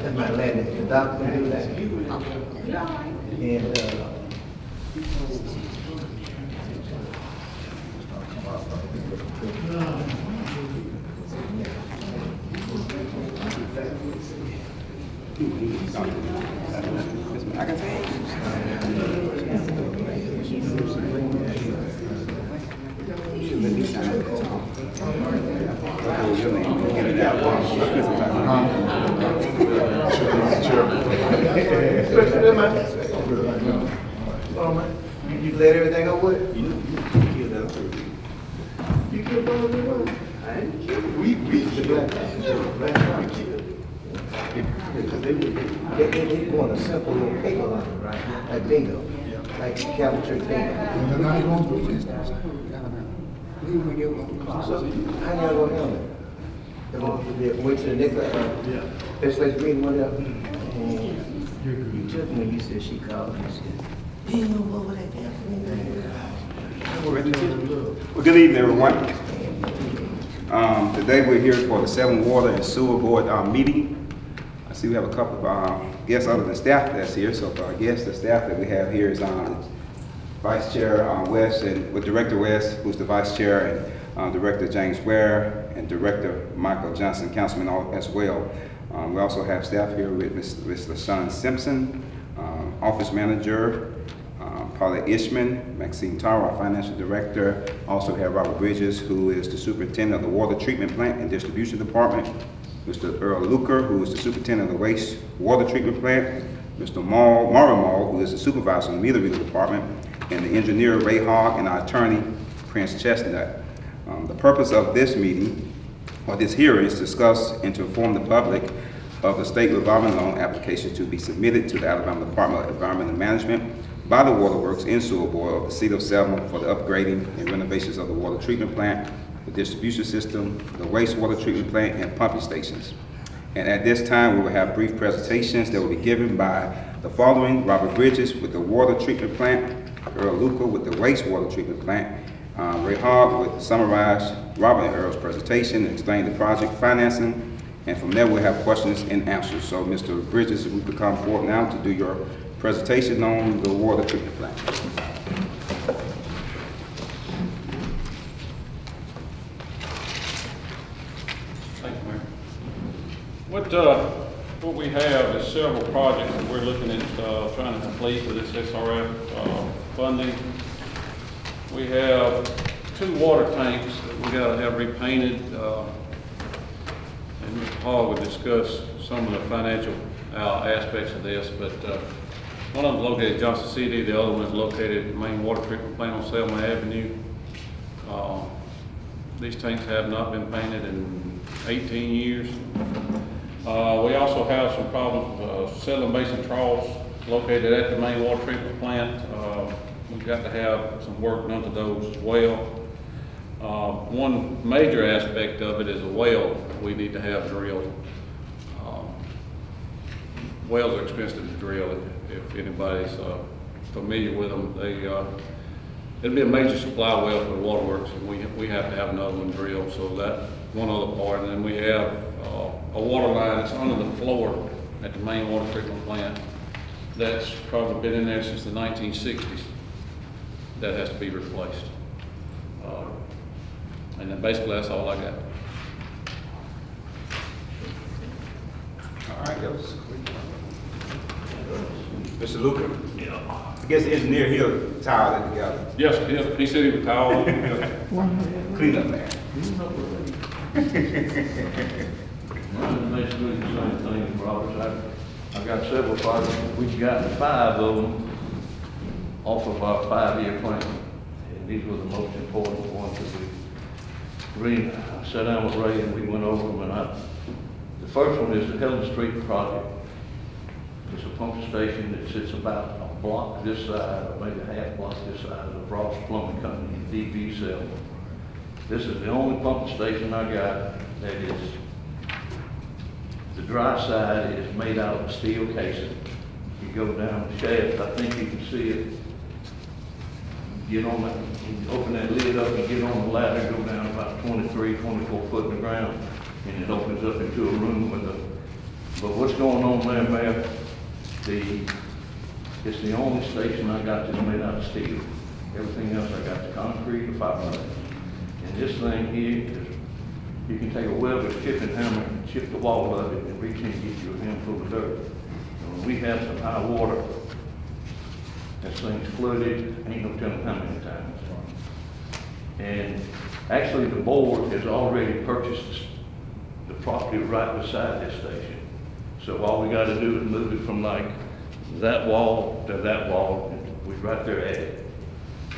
That's my land, the doctor can do that. And, I can say let me sign it. Your name. Get it out. You let everything go with it? You killed that too. You killed all of them? I didn't kill it. We the black man killed it. Because they want a simple little paper on it, right? Like bingo. Like Catholic Church bingo. So, how y'all gonna handle it? They're gonna wait till the next, let's read one up. You took me, you said she called me, she said, you know what was that damn thing? Well, good evening, everyone. Today we're here for the Selma Water and Sewer Board meeting. I see we have a couple of guests other than staff that's here. So for our guests, the staff that we have here is Vice Chair West and with Director West, who's the Vice Chair, and Director James Ware and Director Michael Johnson, Councilman as well. We also have staff here with Mr. Sean Simpson, Office Manager, Paula Ishman, Maxine Tara, our Financial Director. Also have Robert Bridges, who is the Superintendent of the Water Treatment Plant and Distribution Department. Mr. Earl Luker, who is the Superintendent of the Waste Water Treatment Plant. Mr. Mara Mall, who is the Supervisor of the Meter Reader Department. And the Engineer Ray Hogg and our Attorney Prince Chestnut. The purpose of this meeting, or this hearing, is to discuss and to inform the public of the state revolving loan application to be submitted to the Alabama Department of Environmental Management by the Waterworks and Sewer Board of the City of Selma for the upgrading and renovations of the water treatment plant, the distribution system, the wastewater treatment plant, and pumping stations. And at this time, we will have brief presentations that will be given by the following: Robert Bridges with the water treatment plant, Earl Luker with the wastewater treatment plant, Ray Hogg will summarize Robert and Earl's presentation and explain the project financing. And from there, we'll have questions and answers. So, Mr. Bridges, if we could come forward now to do your presentation on the water treatment plant. Thank you, Mayor. What we have is several projects that we're looking at trying to complete with this SRF funding. We have 2 water tanks that we got to have repainted. And Mr. Hall will discuss some of the financial aspects of this, but one of them is located in Johnson City, the other one is located at the main water treatment plant on Selma Avenue. These tanks have not been painted in 18 years. We also have some problems with settling basin troughs located at the main water treatment plant. We've got to have some work done to those as well. One major aspect of it is a well we need to have drilled. Wells are expensive to drill if anybody's familiar with them. It'll be a major supply well for the waterworks, and we have to have another one drilled. So that's one other part. And then we have a water line that's under the floor at the main water treatment plant. That's probably been in there since the 1960s. That has to be replaced. And then basically that's all I got. All right, Mr. Luker. Yeah. I guess the engineer here tied it together. Yes, he said he would towel. Clean up, man. Mine is basically the same thing, Robert. I've got several projects. We've gotten 5 of them off of our 5-year plan. And these were the most important ones that we sat down with Ray and we went over them. And the first one is the Helen Street project. It's a pump station that sits about a block this side, or maybe a half block this side of the Frost Plumbing Company in DB Selma. This is the only pump station I got that is, the dry side is made out of steel casing. You go down the shaft, I think you can see it. Get on that, you open that lid up, you get on the ladder, go down about 23, 24 foot in the ground, and it opens up into a room with a But what's going on there, Mayor, it's the only station I got that's made out of steel. Everything else I got the concrete or fiberglass. And this thing here is, you can take a welder's chipping hammer and chip the wall of it and reach in and get you a handful of dirt. And when we have some high water, this thing's flooded, ain't no telling how many times. And actually the board has already purchased the property right beside this station. So all we gotta do is move it from like that wall to that wall, and we're right there at it.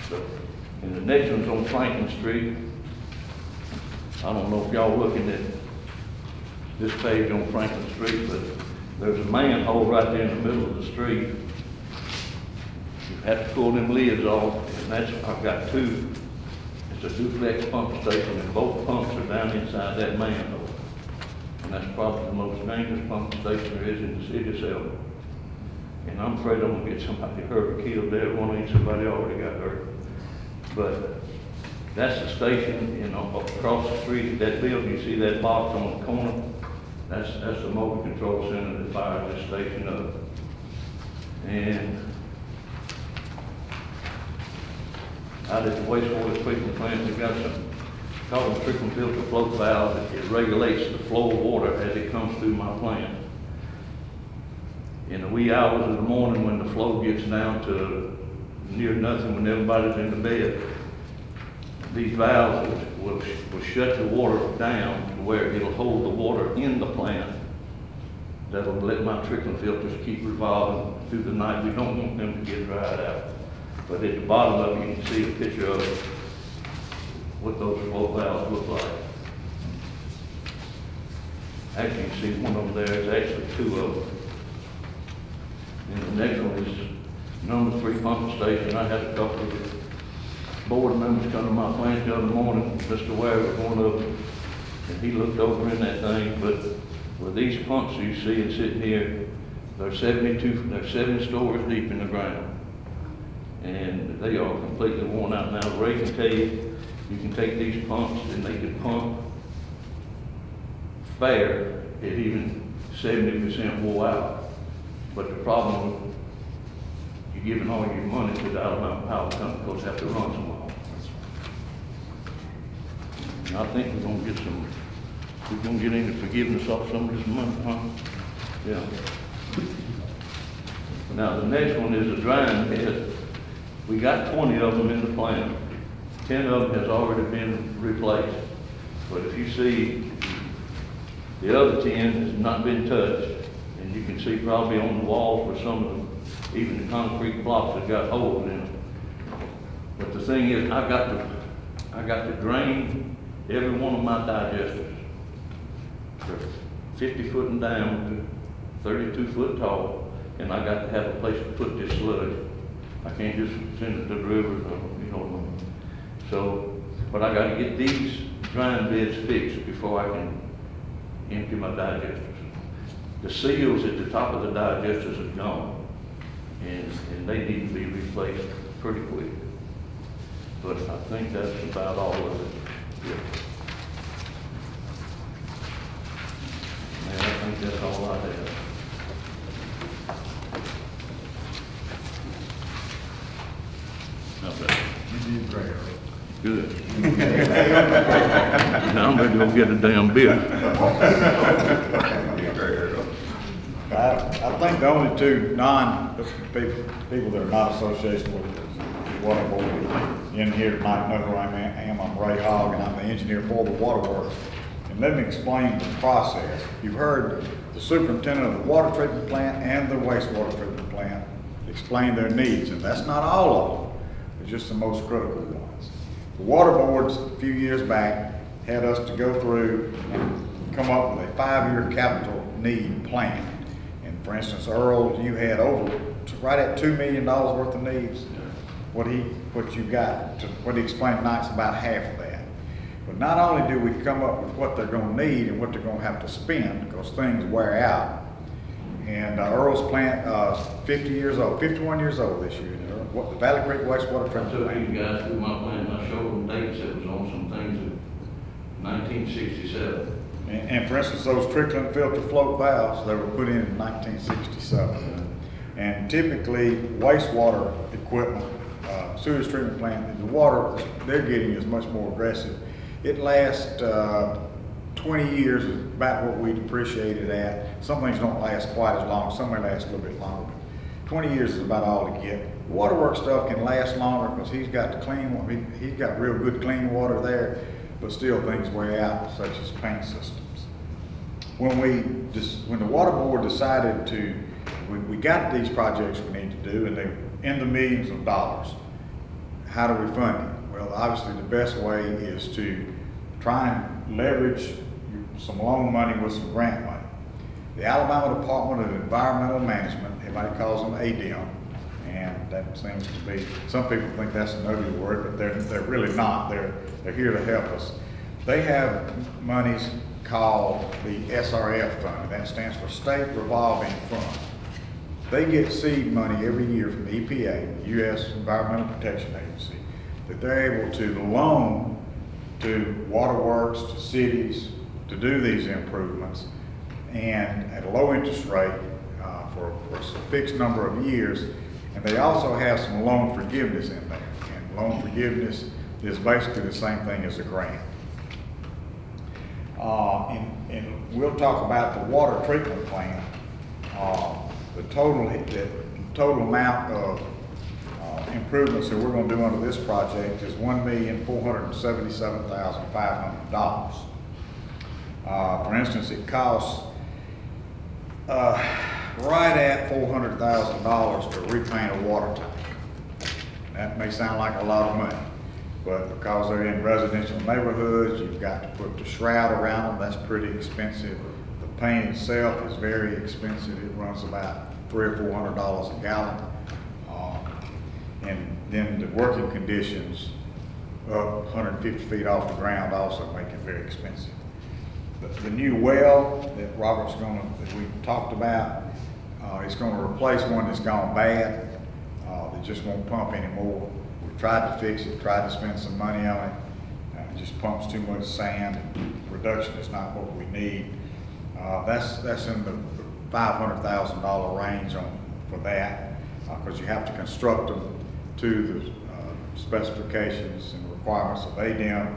So, and the next one's on Franklin Street. I don't know if y'all looking at this page on Franklin Street, but there's a manhole right there in the middle of the street. You have to pull them lids off, and that's, I've got two. It's a duplex pump station, and both pumps are down inside that manhole. And that's probably the most dangerous pump station there is in the city of Selma. And I'm afraid I'm gonna get somebody hurt or killed there. One ain't somebody already got hurt. But that's the station, you know, across the street, that building, you see that box on the corner? That's the motor control center that fires this station up. And out at the wastewater treatment plant, we've got some called a trickle filter float valve that it regulates the flow of water as it comes through my plant. In the wee hours of the morning when the flow gets down to near nothing, when everybody's in the bed, these valves will shut the water down to where it'll hold the water in the plant. That'll let my trickling filters keep revolving through the night. We don't want them to get dried out. But at the bottom of it, you can see a picture of what those flow valves look like. Actually, you can see one of them there is actually two of them. And the next one is number 3 pumping station. I had a couple of board members come to my plant the other morning. Mr. Ware was one of them, and he looked over in that thing. But with these pumps you see and sitting here, they're 70 stories deep in the ground, and they are completely worn out now. Ray can tell you, you can take these pumps and they can pump fair at even 70% wore out. But the problem, you're giving all your money to the Alabama Power Company because they have to run some more. And I think we're gonna get any forgiveness off some of this money, huh? Yeah. Now the next one is a drying head. We got 20 of them in the plant. 10 of them has already been replaced. But if you see, the other 10 has not been touched. And you can see probably on the walls where some of them, even the concrete blocks have got holes in them. But the thing is, I got to drain every one of my digesters. They're 50 foot in diameter, 32 foot tall, and I got to have a place to put this sludge. I can't just send it to the river, you know what I mean? So, but I got to get these drying beds fixed before I can empty my digesters. The seals at the top of the digesters are gone, and they need to be replaced pretty quick. But I think that's about all of it. Yeah. Man, I think that's all I have. Not bad. You did great. Good. Now I'm ready to go get a damn beer. I think the only two people that are not associated with the water board in here tonight know who I am. I'm Ray Hogg, and I'm the engineer for the water works. And let me explain the process. You've heard the superintendent of the water treatment plant and the wastewater treatment plant explain their needs, and that's not all of them. It's just the most critical ones. The water boards a few years back had us to go through and come up with a 5-year capital need plan. And for instance, Earl, you had right at $2 million worth of needs. What you got, what he explained tonight's about half of that. But not only do we come up with what they're going to need and what they're going to have to spend, because things wear out. And Earl's plant, 51 years old this year. The Valley Creek wastewater treatment plant. I took you guys through my plant, and I showed them dates that was on some things in 1967. And for instance, those trickling filter float valves, they were put in 1967. And typically, wastewater equipment, sewage treatment plant, the water they're getting is much more aggressive. It lasts 20 years is about what we depreciate it at. Some things don't last quite as long, some may last a little bit longer. 20 years is about all to get. Waterworks stuff can last longer because he's got the clean water. He's got real good clean water there, but still things wear out, such as paint systems. When the water board decided to, we got these projects we need to do, and they're in the millions of dollars. How do we fund it? Well, obviously the best way is to try and leverage some loan money with some grant money. The Alabama Department of Environmental Management, everybody calls them ADM, and that seems to be, some people think that's an ugly word, but they're really not. They're here to help us. They have monies called the SRF fund, and that stands for State Revolving Fund. They get seed money every year from the EPA, the U.S. Environmental Protection Agency, that they're able to loan to waterworks, to cities, to do these improvements, and at a low interest rate for a fixed number of years. And they also have some loan forgiveness in there. And loan forgiveness is basically the same thing as a grant. And we'll talk about the water treatment plant. The total amount of improvements that we're going to do under this project is $1,477,500. For instance, it costs right at $400,000 to repaint a water tank. That may sound like a lot of money, but because they're in residential neighborhoods, you've got to put the shroud around them. That's pretty expensive. The paint itself is very expensive. It runs about $300 or $400 a gallon. And then the working conditions up 150 feet off the ground also make it very expensive. The new well that that we talked about, it's going to replace one that's gone bad. That just won't pump anymore. We tried to fix it, tried to spend some money on it. It just pumps too much sand, and reduction is not what we need. That's in the $500,000 range for that, because you have to construct them to the specifications and requirements of ADM.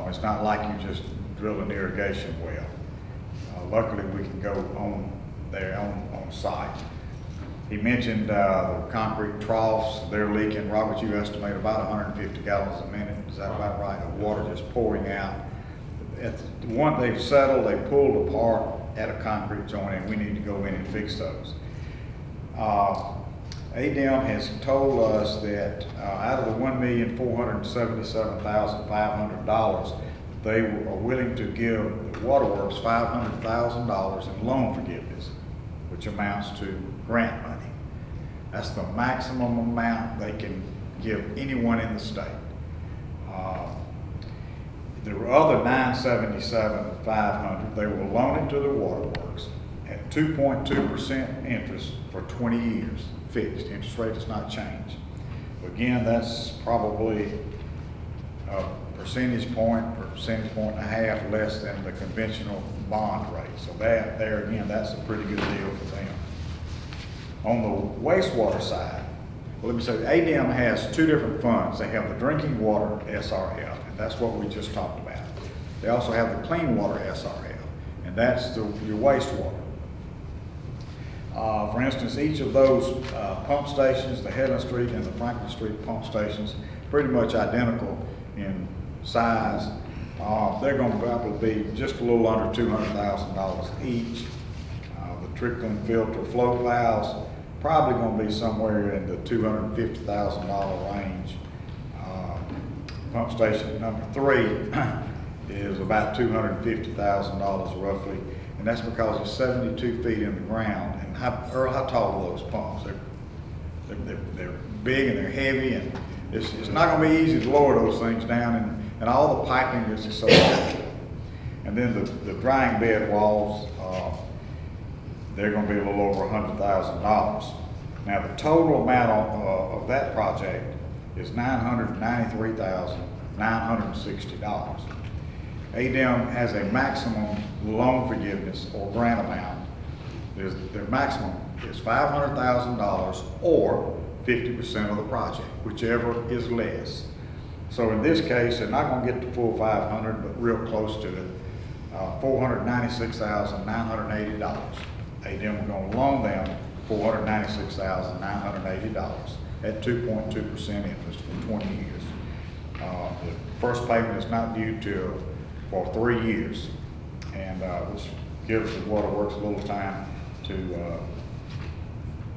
It's not like you just drill an irrigation well. Luckily, we can go on there on site. He mentioned the concrete troughs. They're leaking. Robert, you estimate about 150 gallons a minute. Is that about right? Of water just pouring out. At the one they've settled, they pulled apart at a concrete joint, and we need to go in and fix those. ADM has told us that out of the $1,477,500, they are willing to give the waterworks $500,000 in loan forgiveness, which amounts to grant money. That's the maximum amount they can give anyone in the state. There were other $977,500. They will loan it to the waterworks at 2.2% interest for 20 years, fixed. Interest rate does not change. Again, that's probably a percentage point and a half less than the conventional bond rate. So there again, that's a pretty good deal for them. On the wastewater side, well, let me say, ADM has two different funds. They have the drinking water SRF, and that's what we just talked about. They also have the clean water SRF, and that's your wastewater. For instance, each of those pump stations, the Helen Street and the Franklin Street pump stations, pretty much identical in size. They're going to probably be just a little under $200,000 each. The trickling filter float valves, probably going to be somewhere in the $250,000 range. Pump station number 3 is about $250,000 roughly, and that's because it's 72 feet in the ground. And how tall are those pumps? They're big and they're heavy, and it's not going to be easy to lower those things down, and all the piping is associated. And then the drying bed walls, they're going to be a little over $100,000. Now the total amount of that project is $993,960. ADEM has a maximum loan forgiveness or grant amount. Their maximum is $500,000 or 50% of the project, whichever is less. So in this case, they're not gonna get the full 500, but real close to it. $496,980. ADEM are gonna loan them $496,980 at 2.2% interest for 20 years. The first payment is not due for 3 years, and which gives the Waterworks a little time to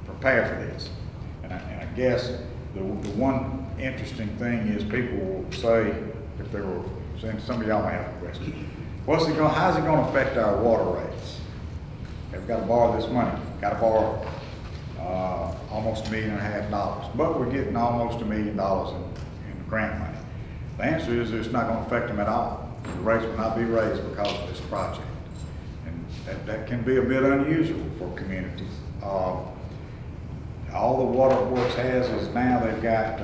prepare for this. And I guess the one interesting thing is people will say, if they were saying, some of y'all may have a question, how's it going to affect our water rates? We've got to borrow this money, got to borrow almost $1.5 million, but we're getting almost $1 million in grant money. The answer is it's not going to affect them at all. The rates will not be raised because of this project. And that can be a bit unusual for communities. All the Waterworks has is now they've got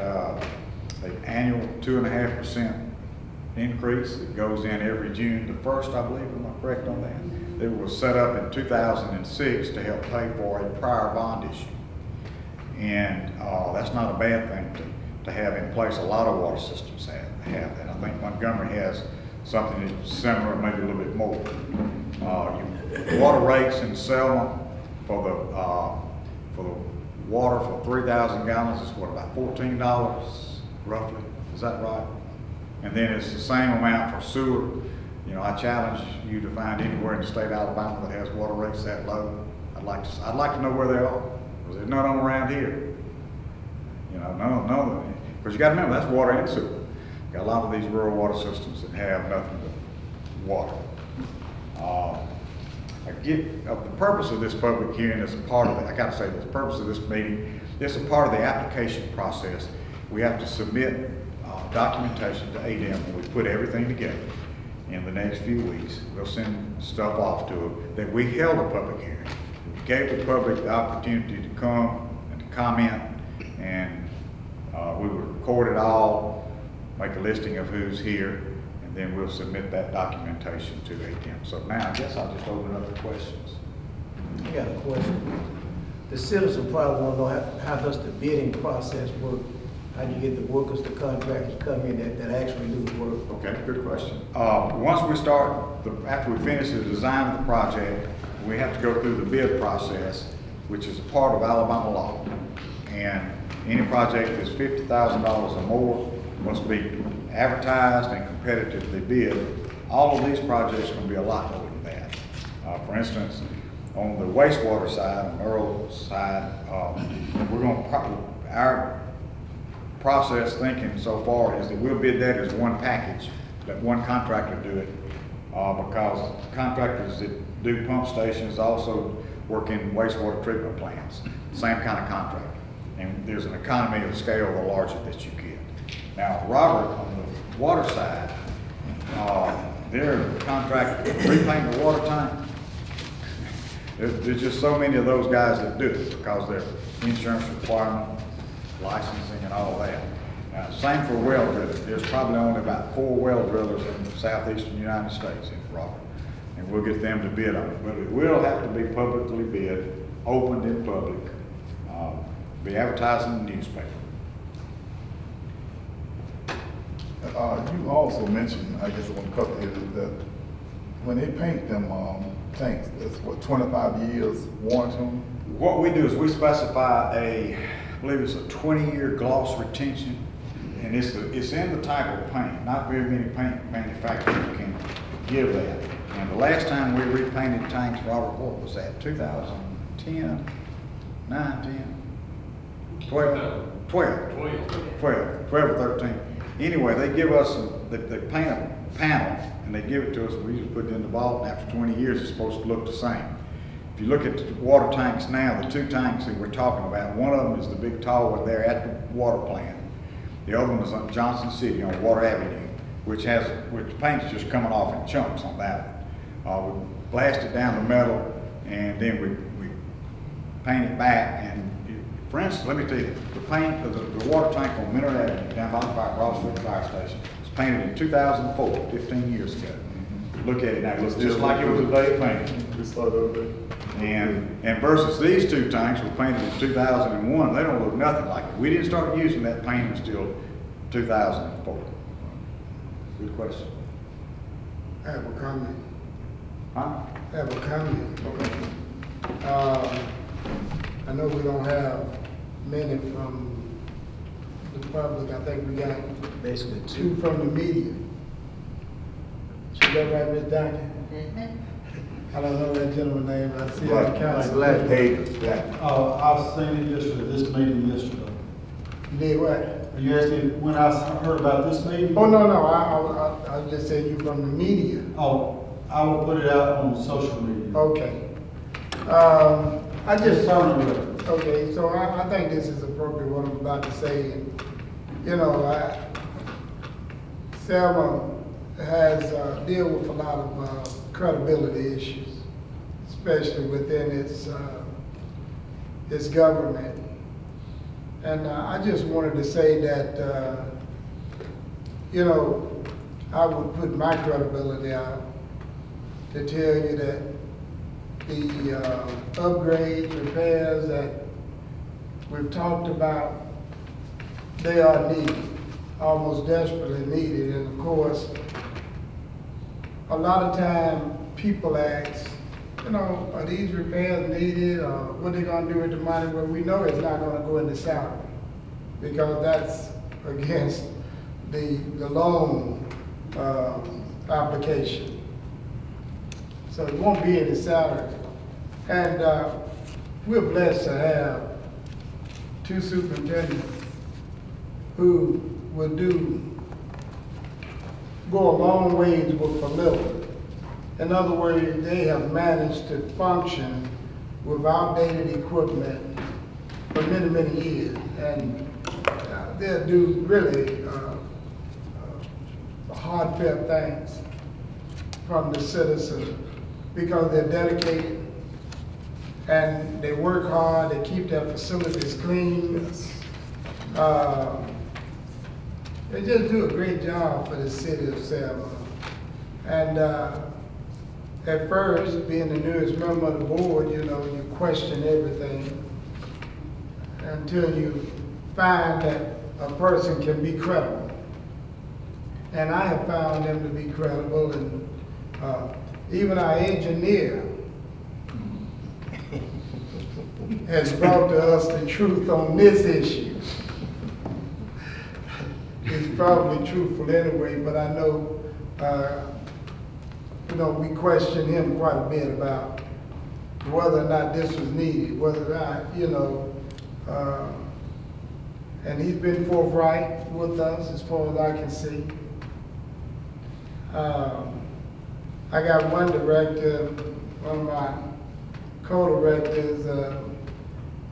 an annual 2.5% increase that goes in every June the 1st, I believe. Am I correct on that? It was set up in 2006 to help pay for a prior bond issue. And that's not a bad thing to have in place. A lot of water systems have that. I think Montgomery has something that's similar, maybe a little bit more. Water rates in Selma for the water for 3,000 gallons is what, about $14 roughly? Is that right? And then it's the same amount for sewer. You know, I challenge you to find anywhere in the state of Alabama that has water rates that low. I'd like to know where they are, because there's none of them around here. You know, none of them. Because you got to remember, that's water and sewer. You got a lot of these rural water systems that have nothing but water. The purpose of this public hearing is a part of it. I got to say, the purpose of this meeting is a part of the application process. We have to submit documentation to ADEM, and we put everything together. In the next few weeks, we'll send stuff off to them that we held a public hearing. We gave the public the opportunity to come and to comment, and we will record it all, make a listing of who's here, and then we'll submit that documentation to ADEM. So now I guess I'll just open up the questions. I got a question. The citizen probably want to know how does the bidding process work? How do you get the workers, the contractors come in that actually do the work? Okay, good question. Once we start, after we finish the design of the project, we have to go through the bid process, which is a part of Alabama law. And any project that's $50,000 or more must be advertised and competitively bid. All of these projects are going to be a lot more than that. For instance, on the wastewater side, on Earl's side, we're going to our process thinking so far is that we'll bid that as one package, let one contractor do it, because contractors that do pump stations also work in wastewater treatment plants, same kind of contract. And there's an economy of scale the larger that you get. Now, Robert, on the water side, they're contracted to repaint the water tank. There's just so many of those guys that do it because their insurance requirement, licensing and all that. Same for well drilling. There's probably only about 4 well drillers in the southeastern United States, Robert. And we'll get them to bid on it. But it will have to be publicly bid, opened in public, be advertised in the newspaper. You also mentioned, I guess on a couple of years, that when they paint them tanks, that's what, 25 years warranty on them? What we do is we specify I believe it's a 20-year gloss retention, and it's in the type of paint. Not very many paint manufacturers can give that. And the last time we repainted tanks, Robert, what was that, 2010, 9, 10? 12 or 13. Anyway, they give us, they paint a panel and they give it to us, and we just put it in the vault, and after 20 years it's supposed to look the same. If you look at the water tanks now, the 2 tanks that we're talking about, one of them is the big tall one there at the water plant. The other one is on Johnson City on Water Avenue, which the paint's just coming off in chunks on that one. We blasted down the metal, and then we paint it back. And for instance, let me tell you, the paint of the water tank on Miller Avenue down by the Ross River Fire Station was painted in 2004, 15 years ago. Look at it now, it looks just like it was the day of painting. Just like that. And versus these two tanks were painted in 2001, they don't look nothing like it. We didn't start using that paint until 2004. Good question. I have a comment. Huh? I have a comment. I know we don't have many from the public. I think we got Basically two from the media. Is that right, Ms. Duncan? I don't know that gentleman's name. I see on the council. Black papers, black. Oh, I've seen it yesterday, this meeting yesterday. You did what? Are you asking when I heard about this meeting? Oh, no, I just said you from the media. Oh, I will put it out on social media. Okay. I just, okay, so I think this is appropriate what I'm about to say. And, you know, Selma has deal with a lot of credibility issues, especially within its government. And I just wanted to say that, you know, I would put my credibility out to tell you that the upgrades, repairs that we've talked about, they are needed, almost desperately needed. And of course, a lot of time people ask, you know, are these repairs needed, or what are they gonna do with the money? Well, we know it's not gonna go into salary, because that's against the loan application. So it won't be any salary. And we're blessed to have two superintendents who will go a long ways with a little. In other words, they have managed to function with outdated equipment for many, many years. And they'll do really heartfelt thanks from the citizens, because they're dedicated and they work hard, they keep their facilities clean. They just do a great job for the city of Selma. And at first, being the newest member of the board, you know, you question everything until you find that a person can be credible. And I have found them to be credible, and even our engineer has brought to us the truth on this issue. He's probably truthful anyway, but I know, you know, we questioned him quite a bit about whether or not this was needed, whether or not, you know, and he's been forthright with us as far as I can see. I got one director, one of my co-directors,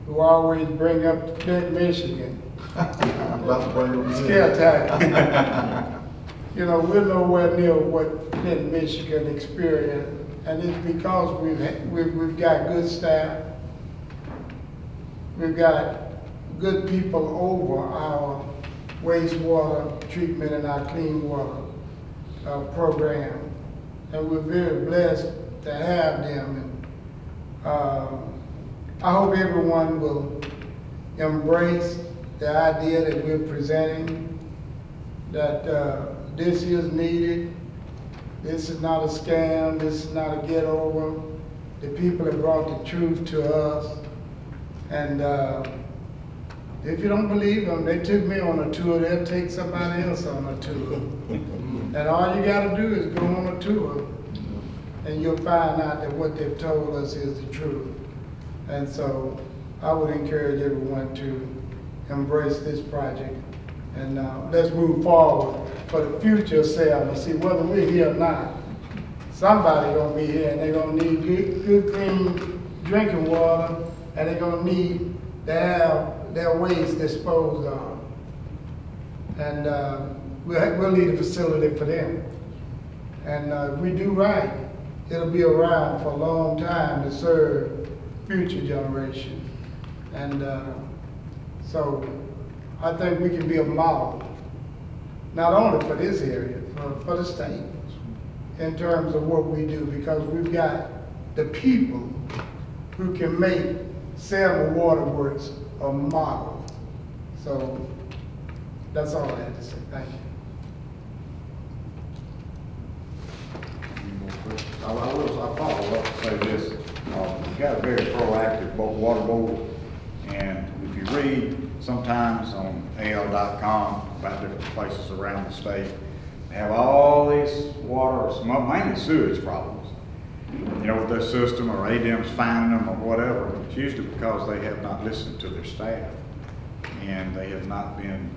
who always bring up Flint, Michigan. Scare tactic. You know, we're nowhere near what Flint, Michigan experienced, and it's because we've got good staff, we've got good people over our wastewater treatment and our clean water program, and we're very blessed to have them. And I hope everyone will embrace the idea that we're presenting, that this is needed. This is not a scam. This is not a get over. The people have brought the truth to us. And if you don't believe them, they took me on a tour, they'll take somebody else on a tour. And all you gotta do is go on a tour, and you'll find out that what they've told us is the truth. And so I would encourage everyone to embrace this project. And let's move forward for the future of Selma. See, whether we're here or not, somebody gonna be here, and they're gonna need good clean drinking water, and they're gonna need to have their waste disposed of. And we'll need a facility for them. And if we do right, it'll be around for a long time to serve future generations. And so I think we can be a model, not only for this area, for the state. in terms of what we do, because we've got the people who can make Selma Water Works a model. So that's all I had to say. Thank you. Any more questions? I follow up to say this, we've got a very proactive water board, and if you read sometimes on AL.com about different places around the state, they have all these water, mainly sewage problems, you know, with their system or ADM's finding them or whatever. It's usually because they have not listened to their staff, and they have not been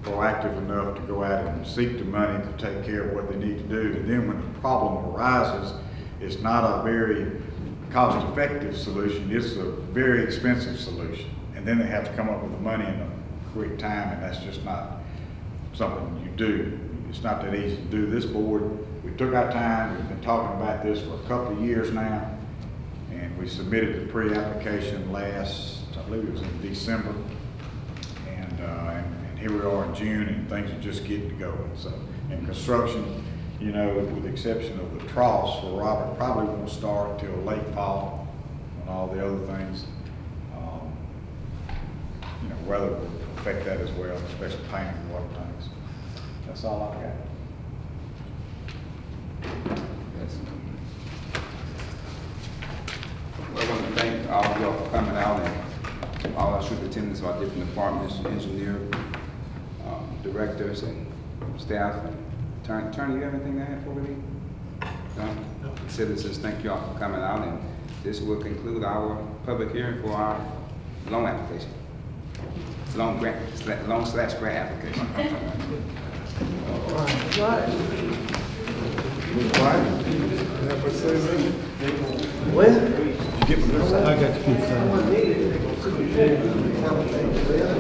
proactive enough to go out and seek the money to take care of what they need to do. And then when the problem arises, it's not a very cost-effective solution, it's a very expensive solution. And then they have to come up with the money in a quick time, and that's just not something you do. It's not that easy to do. This board, we took our time, we've been talking about this for a couple of years now, and we submitted the pre-application last, I believe it was in December, and here we are in June, and things are just getting going. So, in construction, you know, with the exception of the troughs for Robert, probably won't start till late fall, and all the other things. You know, weather will affect that as well, especially painting and water tanks. That's all I've got. Yes. Well, I want to thank all of y'all for coming out, and all our superintendents of our different departments, engineer, directors, and staff. And Attorney, you have anything to add for me? No? Citizens, thank you all for coming out, and this will conclude our public hearing for our loan application. Loan slash grant application. I got you.